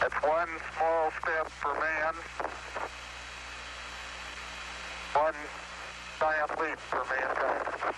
It's one small step for man, one giant leap for mankind.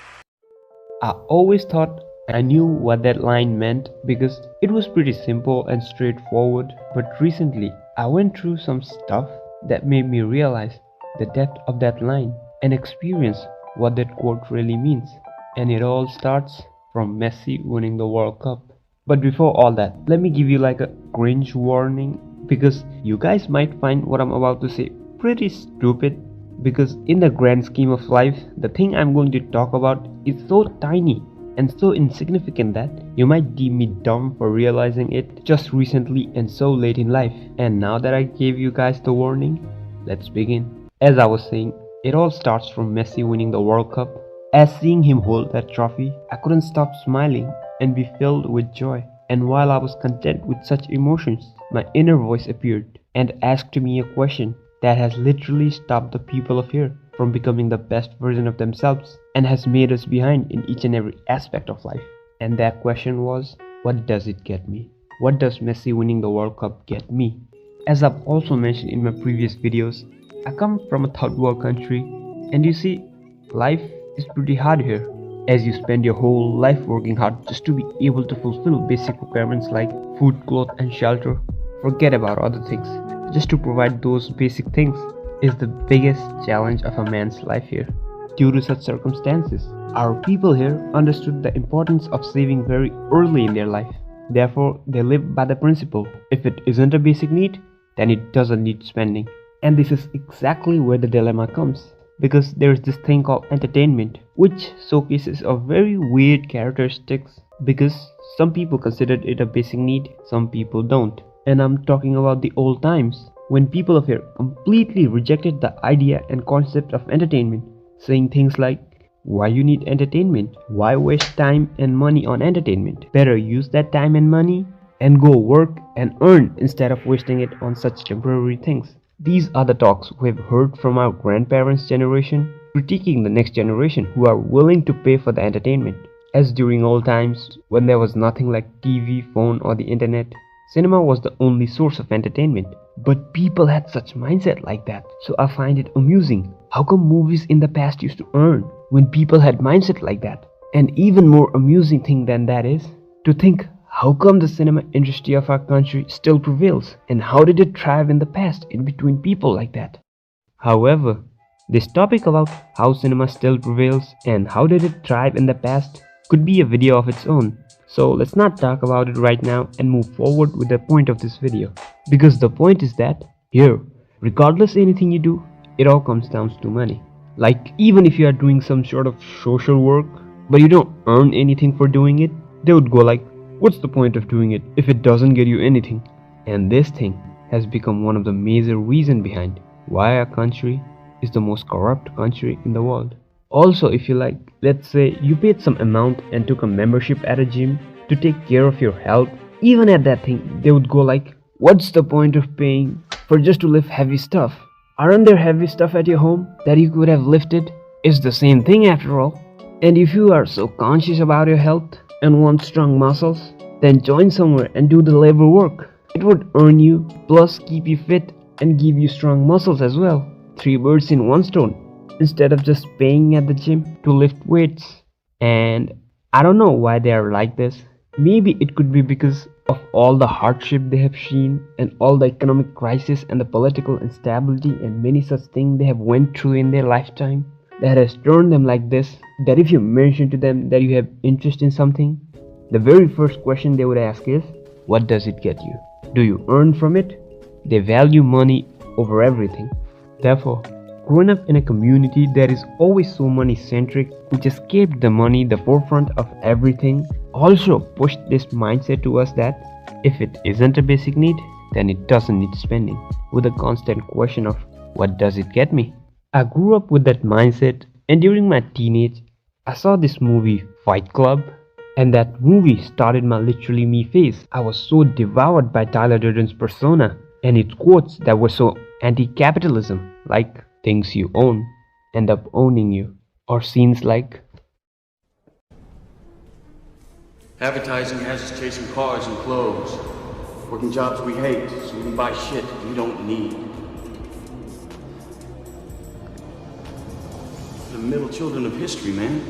I always thought I knew what that line meant because it was pretty simple and straightforward, but recently I went through some stuff that made me realize the depth of that line and experience what that quote really means. And it all starts from Messi winning the World Cup. But before all that, let me give you like a cringe warning because you guys might find what I'm about to say pretty stupid, because in the grand scheme of life, the thing I'm going to talk about is so tiny and so insignificant that you might deem me dumb for realizing it just recently and so late in life. And now that I gave you guys the warning, let's begin. As I was saying, it all starts from Messi winning the World Cup. As seeing him hold that trophy, I couldn't stop smiling and be filled with joy. And while I was content with such emotions, my inner voice appeared and asked me a question that has literally stopped the people of here from becoming the best version of themselves and has made us behind in each and every aspect of life. And that question was, what does it get me? What does Messi winning the World Cup get me? As I've also mentioned in my previous videos, I come from a third world country, and you see, life is pretty hard here, as you spend your whole life working hard just to be able to fulfill basic requirements like food, clothes and shelter. Forget about other things. Just to provide those basic things is the biggest challenge of a man's life here. Due to such circumstances, our people here understood the importance of saving very early in their life. Therefore, they live by the principle, if it isn't a basic need, then it doesn't need spending. And this is exactly where the dilemma comes, because there is this thing called entertainment, which showcases a very weird characteristics, because some people consider it a basic need, some people don't. And I'm talking about the old times, when people of here completely rejected the idea and concept of entertainment, saying things like, why you need entertainment? Why waste time and money on entertainment? Better use that time and money and go work and earn instead of wasting it on such temporary things. These are the talks we've heard from our grandparents' generation, critiquing the next generation who are willing to pay for the entertainment. As during old times, when there was nothing like TV, phone or the internet, cinema was the only source of entertainment. But people had such mindset like that, so I find it amusing. How come movies in the past used to earn when people had mindset like that? And even more amusing thing than that is to think, how come the cinema industry of our country still prevails, and how did it thrive in the past in between people like that? However, this topic about how cinema still prevails and how did it thrive in the past could be a video of its own. So let's not talk about it right now and move forward with the point of this video. Because the point is that here, regardless anything you do, it all comes down to money. Like even if you are doing some sort of social work, but you don't earn anything for doing it, they would go like, what's the point of doing it if it doesn't get you anything? And this thing has become one of the major reasons behind why our country is the most corrupt country in the world. Also, if you like, let's say you paid some amount and took a membership at a gym to take care of your health, even at that thing, they would go like, what's the point of paying for just to lift heavy stuff? Aren't there heavy stuff at your home that you could have lifted? It's the same thing after all. And if you are so conscious about your health and want strong muscles, then join somewhere and do the labor work. It would earn you, plus keep you fit and give you strong muscles as well. 3 birds in 1 stone, instead of just paying at the gym to lift weights. And I don't know why they are like this. Maybe it could be because of all the hardship they have seen and all the economic crisis and the political instability and many such things they have went through in their lifetime that has turned them like this, that if you mention to them that you have interest in something, the very first question they would ask is, what does it get you? Do you earn from it? They value money over everything. Therefore, growing up in a community that is always so money centric, which has kept the money the forefront of everything, also pushed this mindset to us that if it isn't a basic need, then it doesn't need spending, with a constant question of what does it get me? I grew up with that mindset, and during my teenage, I saw this movie Fight Club, and that movie started my literally me phase. I was so devoured by Tyler Durden's persona and its quotes that were so anti-capitalism, like things you own end up owning you, or scenes like, advertising has us chasing cars and clothes. Working jobs we hate, so we can buy shit we don't need. The middle children of history, man.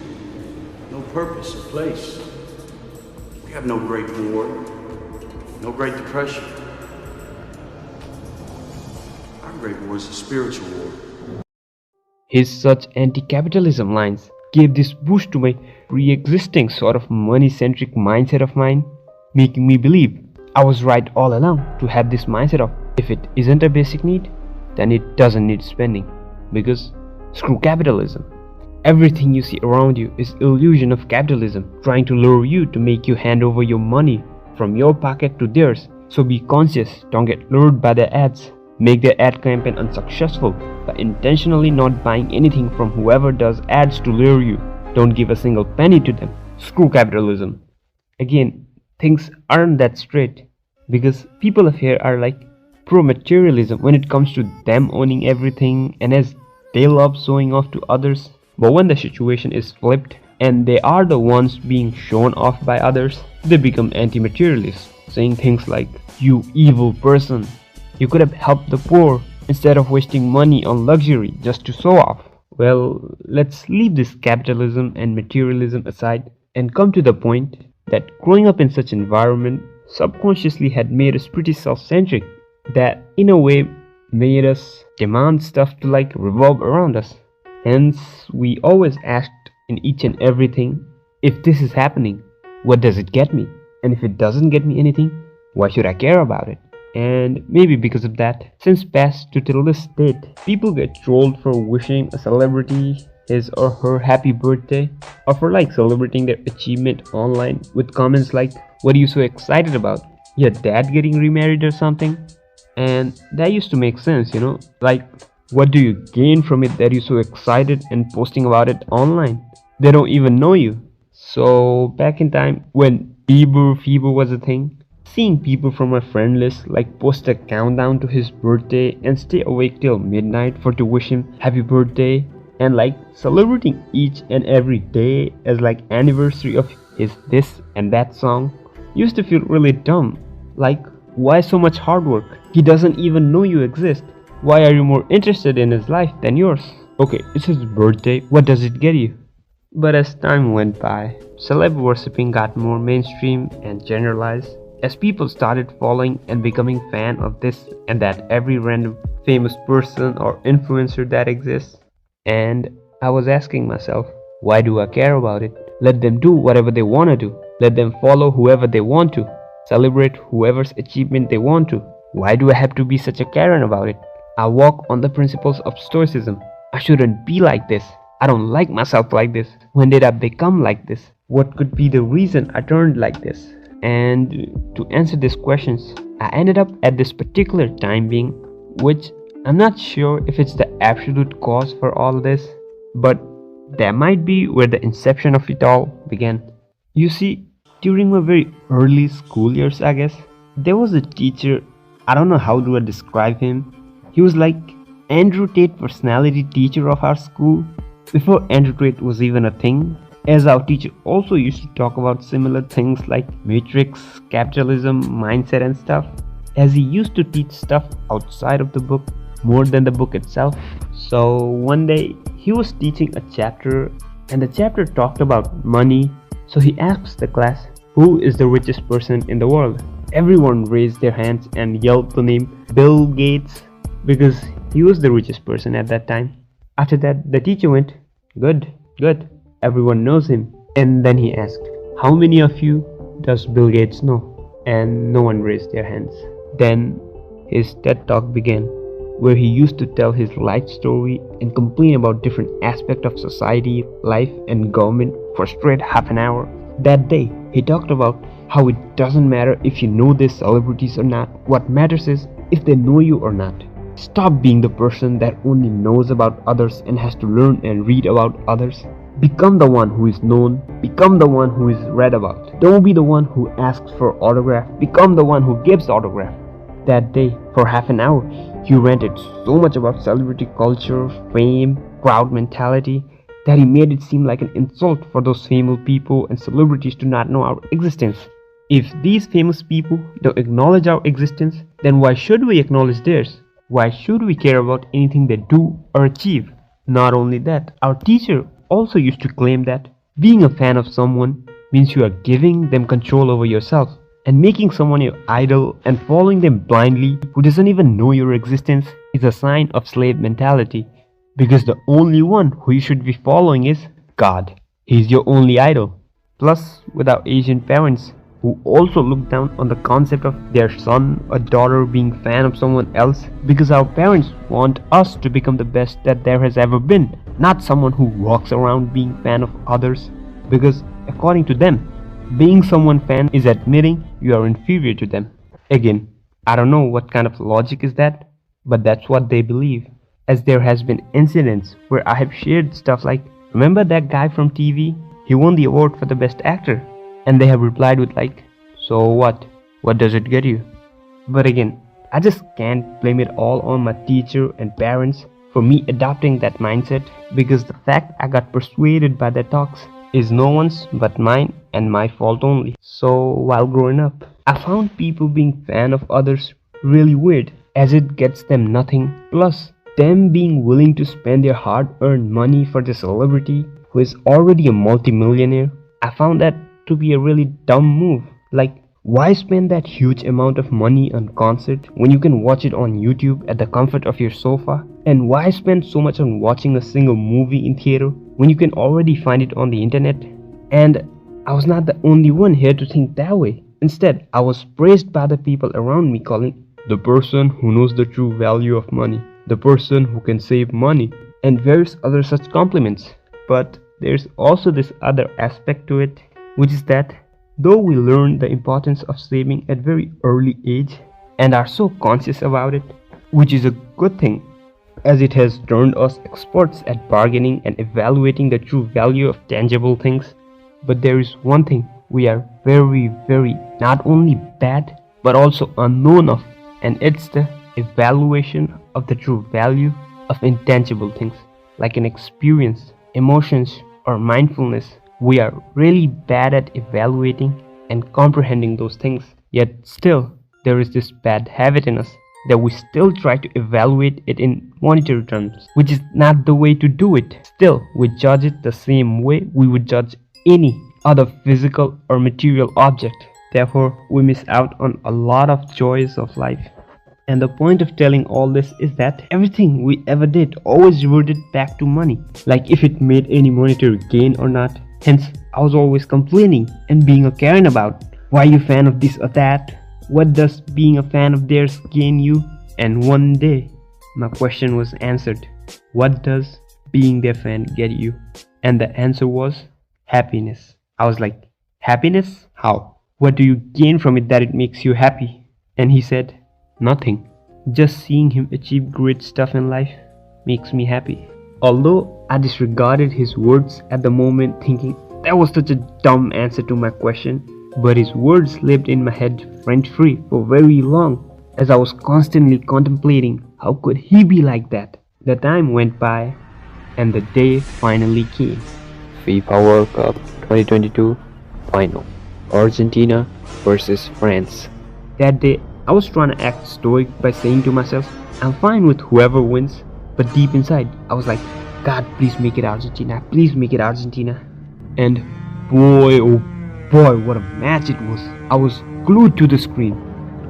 No purpose or place. We have no Great War, no Great Depression. Our Great War is a spiritual war. His such anti-capitalism lines gave this boost to my pre-existing sort of money-centric mindset of mine, making me believe I was right all along to have this mindset of if it isn't a basic need, then it doesn't need spending, because screw capitalism. Everything you see around you is illusion of capitalism trying to lure you to make you hand over your money from your pocket to theirs. So be conscious, don't get lured by their ads. Make their ad campaign unsuccessful by intentionally not buying anything from whoever does ads to lure you. Don't give a single penny to them. Screw capitalism. Again, things aren't that straight, because people of here are like pro-materialism when it comes to them owning everything, and as they love showing off to others. But when the situation is flipped and they are the ones being shown off by others, they become anti-materialists, saying things like, "You evil person, you could have helped the poor instead of wasting money on luxury just to show off." Well, let's leave this capitalism and materialism aside and come to the point that growing up in such an environment subconsciously had made us pretty self-centric, that in a way made us demand stuff to like revolve around us. Hence, we always asked in each and everything, if this is happening, what does it get me? And if it doesn't get me anything, why should I care about it? And maybe because of that, since past to till this date, people get trolled for wishing a celebrity his or her happy birthday, or for like celebrating their achievement online with comments like, "What are you so excited about? Your dad getting remarried or something?" And that used to make sense, like, what do you gain from it that you're so excited and posting about it online? They don't even know you. So back in time when fever was a thing, seeing people from my friend list like post a countdown to his birthday and stay awake till midnight for to wish him happy birthday, and like celebrating each and every day as like anniversary of his this and that song, used to feel really dumb. Like, why so much hard work? He doesn't even know you exist. Why are you more interested in his life than yours? Okay, it's his birthday, what does it get you? But as time went by, celeb worshipping got more mainstream and generalized, as people started following and becoming fan of this and that every random famous person or influencer that exists. And I was asking myself, why do I care about it? Let them do whatever they want to do. Let them follow whoever they want to. Celebrate whoever's achievement they want to. Why do I have to be such a Karen about it? I walk on the principles of stoicism. I shouldn't be like this. I don't like myself like this. When did I become like this? What could be the reason I turned like this? And to answer these questions, I ended up at this particular time being, which I'm not sure if it's the absolute cause for all this, but that might be where the inception of it all began. You see, during my very early school years, I guess, there was a teacher, I don't know how do I describe him. He was like Andrew Tate personality teacher of our school, before Andrew Tate was even a thing, as our teacher also used to talk about similar things like matrix, capitalism, mindset and stuff, as he used to teach stuff outside of the book more than the book itself. So one day he was teaching a chapter and the chapter talked about money. So he asked the class, who is the richest person in the world? Everyone raised their hands and yelled the name Bill Gates, because he was the richest person at that time. After that, the teacher went, good, everyone knows him. And then he asked, how many of you does Bill Gates know? And no one raised their hands. Then his TED talk began, where he used to tell his life story and complain about different aspects of society, life and government for straight half an hour. That day, he talked about how it doesn't matter if you know these celebrities or not. What matters is if they know you or not. Stop being the person that only knows about others and has to learn and read about others. Become the one who is known. Become the one who is read about. Don't be the one who asks for autograph. Become the one who gives autograph. That day, for half an hour, he ranted so much about celebrity culture, fame, crowd mentality, that he made it seem like an insult for those famous people and celebrities to not know our existence. If these famous people don't acknowledge our existence, then why should we acknowledge theirs? Why should we care about anything they do or achieve? Not only that, our teacher also used to claim that being a fan of someone means you are giving them control over yourself, and making someone your idol and following them blindly who doesn't even know your existence is a sign of slave mentality, because the only one who you should be following is God. He's your only idol. Plus, with our Asian parents, who also look down on the concept of their son or daughter being fan of someone else, because our parents want us to become the best that there has ever been, not someone who walks around being fan of others, because according to them, being someone fan is admitting you are inferior to them. Again, I don't know what kind of logic is that, but that's what they believe. As there has been incidents where I have shared stuff like, remember that guy from TV? He won the award for the best actor. And they have replied with like, so what? What does it get you? But again, I just can't blame it all on my teacher and parents for me adopting that mindset, because the fact I got persuaded by their talks is no one's but mine and my fault only. So while growing up, I found people being fan of others really weird, as it gets them nothing, plus them being willing to spend their hard-earned money for the celebrity who is already a multimillionaire. I found that to be a really dumb move. Like, why spend that huge amount of money on concert when you can watch it on YouTube at the comfort of your sofa? And why spend so much on watching a single movie in theater when you can already find it on the internet? And I was not the only one here to think that way. Instead, I was praised by the people around me, calling the person who knows the true value of money, the person who can save money, and various other such compliments. But there's also this other aspect to it, which is that though we learn the importance of saving at very early age and are so conscious about it, which is a good thing, as it has turned us experts at bargaining and evaluating the true value of tangible things. But there is one thing we are very not only bad but also unknown of, and it's the evaluation of the true value of intangible things like an experience, emotions, or mindfulness. We are really bad at evaluating and comprehending those things. Yet still, there is this bad habit in us that we still try to evaluate it in monetary terms, which is not the way to do it. Still, we judge it the same way we would judge any other physical or material object. Therefore, we miss out on a lot of joys of life. And the point of telling all this is that everything we ever did always reverted back to money, like if it made any monetary gain or not. Hence, I was always complaining and being a Karen about, why are you a fan of this or that? What does being a fan of theirs gain you? And one day, my question was answered. What does being their fan get you? And the answer was happiness. I was like, happiness? How? What do you gain from it that it makes you happy? And he said, nothing. Just seeing him achieve great stuff in life makes me happy. Although I disregarded his words at the moment, thinking that was such a dumb answer to my question, but his words lived in my head rent-free for very long, as I was constantly contemplating how could he be like that. The time went by and the day finally came. FIFA World Cup 2022 Final, Argentina versus France. That day I was trying to act stoic by saying to myself, I'm fine with whoever wins, but deep inside I was like, God, please make it Argentina, please make it Argentina. And boy, oh boy, what a match it was. I was glued to the screen.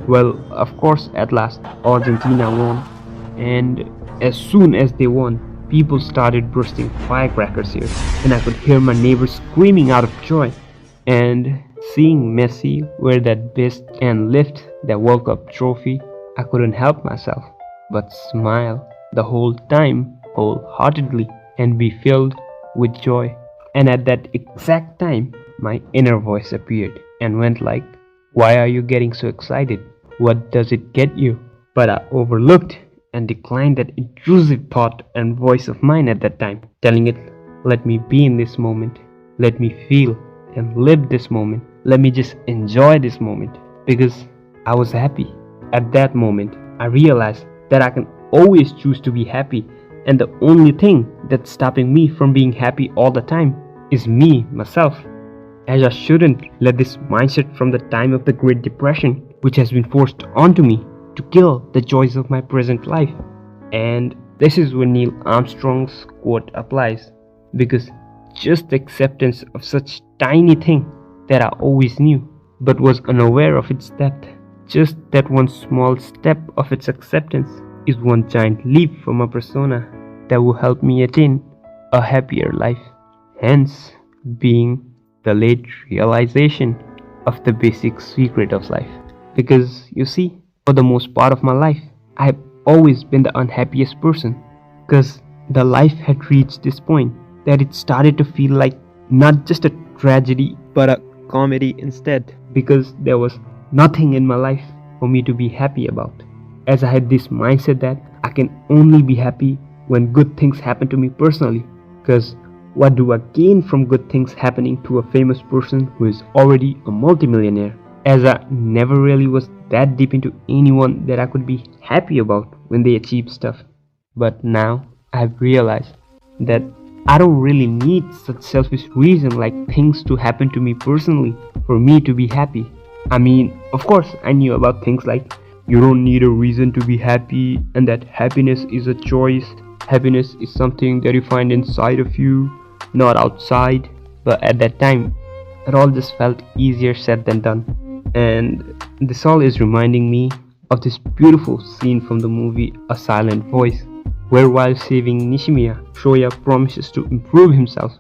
Well, of course, at last Argentina won, and as soon as they won, people started bursting firecrackers here, and I could hear my neighbors screaming out of joy. And seeing Messi wear that vest and lift that World Cup trophy, I couldn't help myself but smile the whole time wholeheartedly and be filled with joy. And at that exact time, my inner voice appeared and went like, why are you getting so excited? What does it get you? But I overlooked and declined that intrusive thought and voice of mine at that time, telling it, let me be in this moment, let me feel and live this moment, let me just enjoy this moment, because I was happy. At that moment, I realized that I can always choose to be happy, and the only thing that's stopping me from being happy all the time is me, myself. as I shouldn't let this mindset from the time of the Great Depression, which has been forced onto me, to kill the joys of my present life. And this is where Neil Armstrong's quote applies, because just the acceptance of such tiny thing that I always knew but was unaware of its depth, just that one small step of its acceptance is one giant leap from a persona that will help me attain a happier life, hence being the late realization of the basic secret of life. Because you see, for the most part of my life, I have always been the unhappiest person, because the life had reached this point that it started to feel like not just a tragedy but a comedy instead, because there was nothing in my life for me to be happy about, as I had this mindset that I can only be happy when good things happen to me personally, because what do I gain from good things happening to a famous person who is already a multimillionaire, as I never really was that deep into anyone that I could be happy about when they achieve stuff. But now I've realized that I don't really need such selfish reason like things to happen to me personally for me to be happy. I mean, of course I knew about things like you don't need a reason to be happy, and that happiness is a choice. Happiness is something that you find inside of you, not outside. But at that time, it all just felt easier said than done. And this all is reminding me of this beautiful scene from the movie A Silent Voice, where while saving Nishimiya, Shoya promises to improve himself.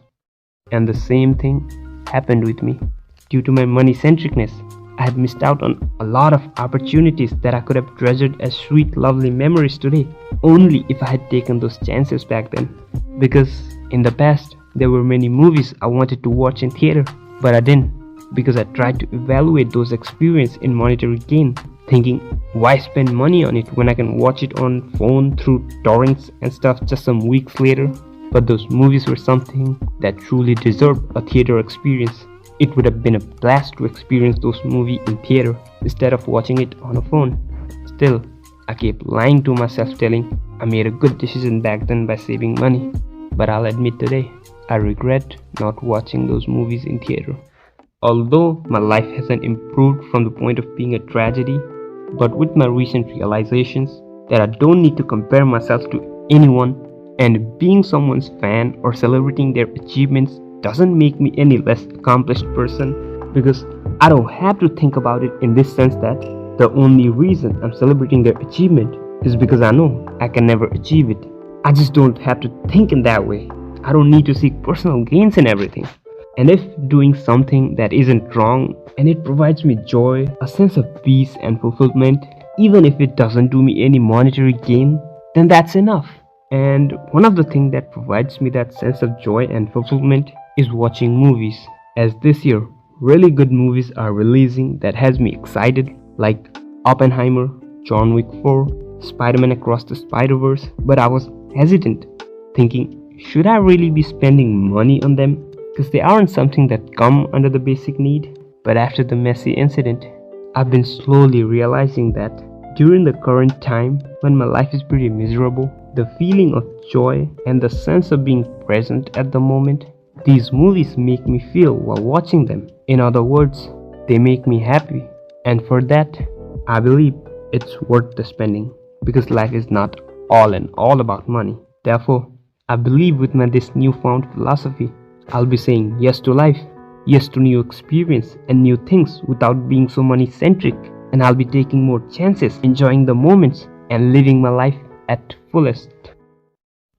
And the same thing happened with me. Due to my money-centricness, I had missed out on a lot of opportunities that I could have treasured as sweet, lovely memories today, only if I had taken those chances back then. Because in the past, there were many movies I wanted to watch in theater, but I didn't, because I tried to evaluate those experiences in monetary gain, thinking, why spend money on it when I can watch it on phone through torrents and stuff just some weeks later? But those movies were something that truly deserved a theater experience. It would have been a blast to experience those movies in theater instead of watching it on a phone. Still, I kept lying to myself, telling I made a good decision back then by saving money. But I'll admit today, I regret not watching those movies in theater. Although my life hasn't improved from the point of being a tragedy, but with my recent realizations that I don't need to compare myself to anyone, and being someone's fan or celebrating their achievements doesn't make me any less accomplished person, because I don't have to think about it in this sense that the only reason I'm celebrating their achievement is because I know I can never achieve it. I just don't have to think in that way. I don't need to seek personal gains in everything. And if doing something that isn't wrong and it provides me joy, a sense of peace and fulfillment, even if it doesn't do me any monetary gain, then that's enough. And one of the things that provides me that sense of joy and fulfillment is watching movies, as this year really good movies are releasing that has me excited, like Oppenheimer, John Wick 4, Spider-Man Across the Spider-Verse. But I was hesitant, thinking, should I really be spending money on them? Because they aren't something that come under the basic need. But after the Messi incident, I've been slowly realizing that during the current time when my life is pretty miserable, the feeling of joy and the sense of being present at the moment, these movies make me feel while watching them. In other words, they make me happy. And for that, I believe it's worth the spending, because life is not all in all about money. Therefore, I believe with this newfound philosophy, I'll be saying yes to life, yes to new experience and new things without being so money-centric. And I'll be taking more chances, enjoying the moments and living my life at fullest.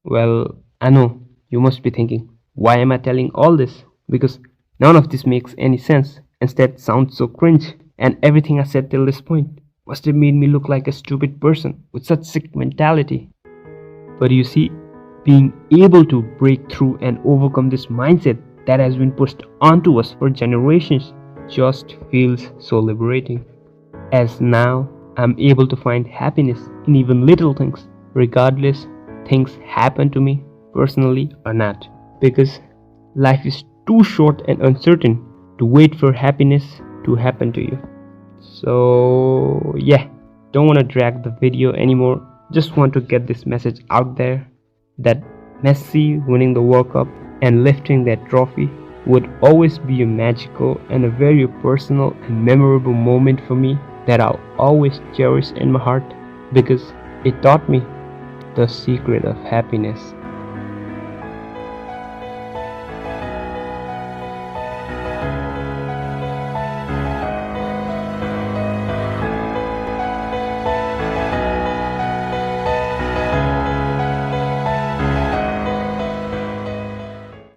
Well, I know you must be thinking, why am I telling all this? Because none of this makes any sense. Instead, sounds so cringe. And everything I said till this point must have made me look like a stupid person with such sick mentality. But you see, being able to break through and overcome this mindset that has been pushed onto us for generations just feels so liberating. As now, I'm able to find happiness in even little things, regardless things happen to me personally or not. Because life is too short and uncertain to wait for happiness to happen to you. So yeah, don't want to drag the video anymore. Just want to get this message out there that Messi winning the World Cup and lifting that trophy would always be a magical and a very personal and memorable moment for me that I'll always cherish in my heart because it taught me the secret of happiness.